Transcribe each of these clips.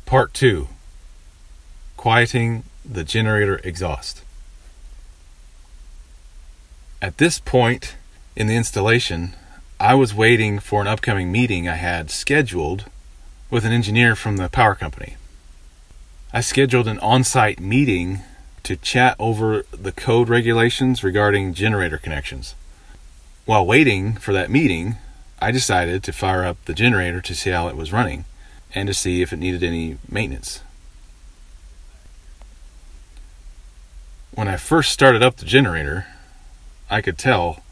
Part 2. Quieting the generator exhaust. At this point in the installation, I was waiting for an upcoming meeting I had scheduled with an engineer from the power company. I scheduled an on-site meeting to chat over the code regulations regarding generator connections. While waiting for that meeting, I decided to fire up the generator to see how it was running and to see if it needed any maintenance. When I first started up the generator, I could tell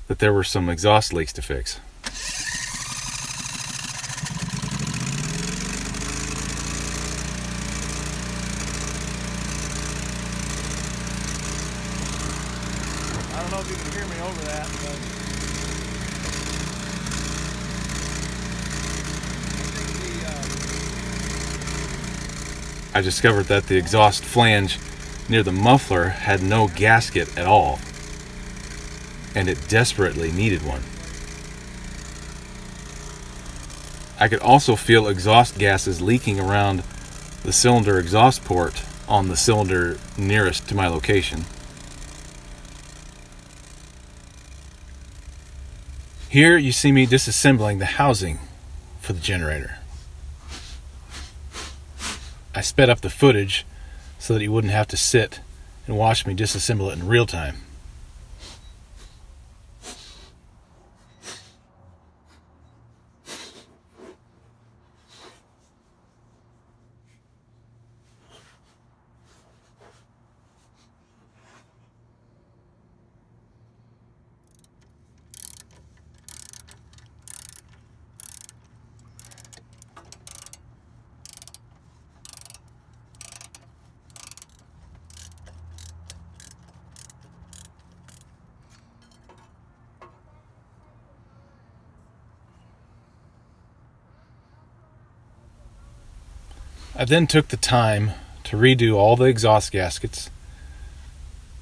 that there were some exhaust leaks to fix. I don't know if you can hear me over that, but I discovered that the exhaust flange near the muffler had no gasket at all, and it desperately needed one. I could also feel exhaust gases leaking around the cylinder exhaust port on the cylinder nearest to my location. Here you see me disassembling the housing for the generator. I sped up the footage so that you wouldn't have to sit and watch me disassemble it in real time. I then took the time to redo all the exhaust gaskets,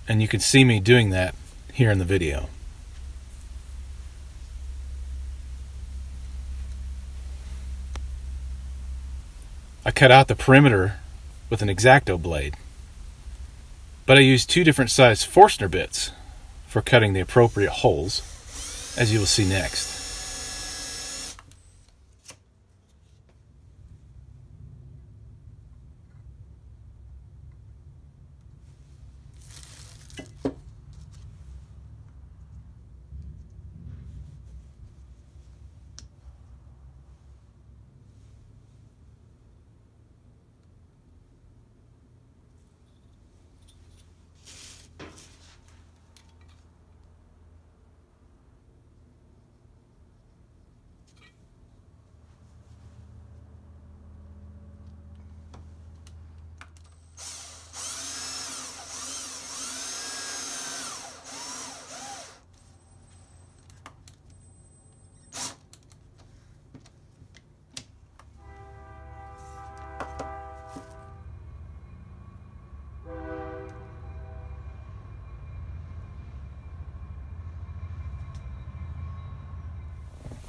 and you can see me doing that here in the video. I cut out the perimeter with an X-Acto blade, but I used two different size Forstner bits for cutting the appropriate holes, as you will see next.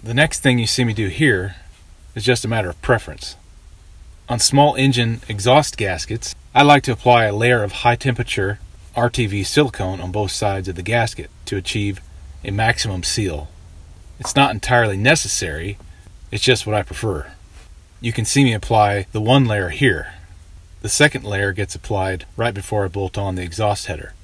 The next thing you see me do here is just a matter of preference. On small engine exhaust gaskets, I like to apply a layer of high temperature RTV silicone on both sides of the gasket to achieve a maximum seal. It's not entirely necessary, it's just what I prefer. You can see me apply the one layer here. The second layer gets applied right before I bolt on the exhaust header.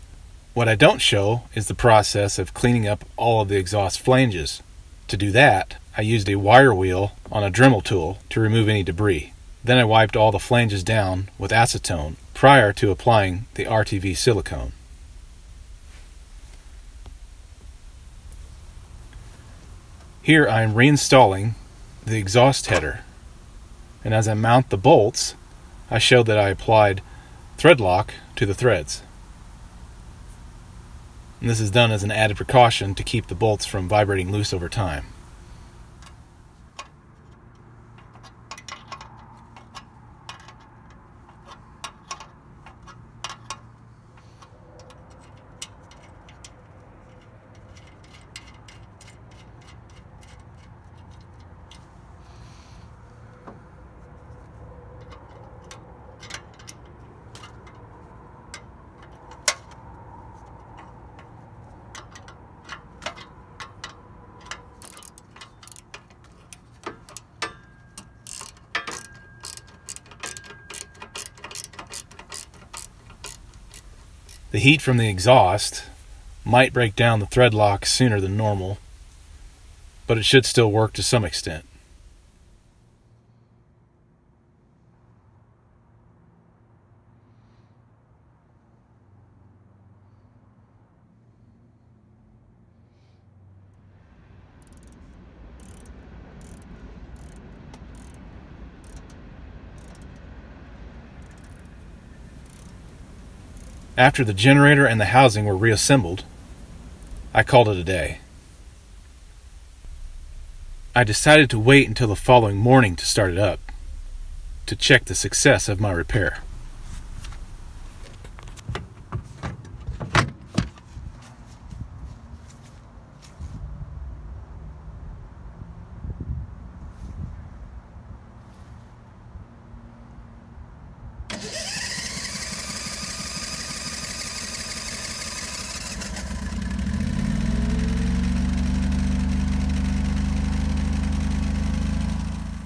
What I don't show is the process of cleaning up all of the exhaust flanges. To do that, I used a wire wheel on a Dremel tool to remove any debris. Then I wiped all the flanges down with acetone prior to applying the RTV silicone. Here I am reinstalling the exhaust header, and as I mount the bolts, I show that I applied thread lock to the threads. And this is done as an added precaution to keep the bolts from vibrating loose over time. The heat from the exhaust might break down the thread lock sooner than normal, but it should still work to some extent. After the generator and the housing were reassembled, I called it a day. I decided to wait until the following morning to start it up, to check the success of my repair.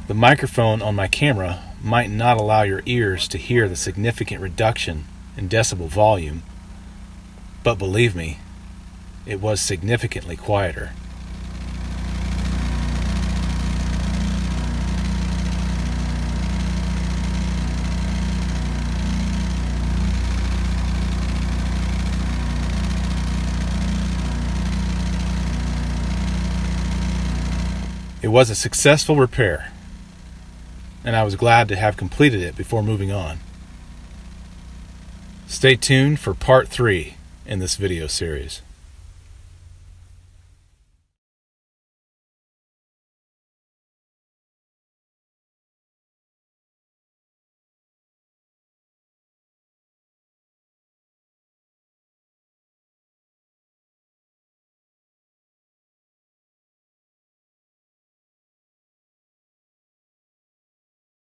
The microphone on my camera might not allow your ears to hear the significant reduction in decibel volume, but believe me, it was significantly quieter. It was a successful repair, and I was glad to have completed it before moving on. Stay tuned for part 3 in this video series.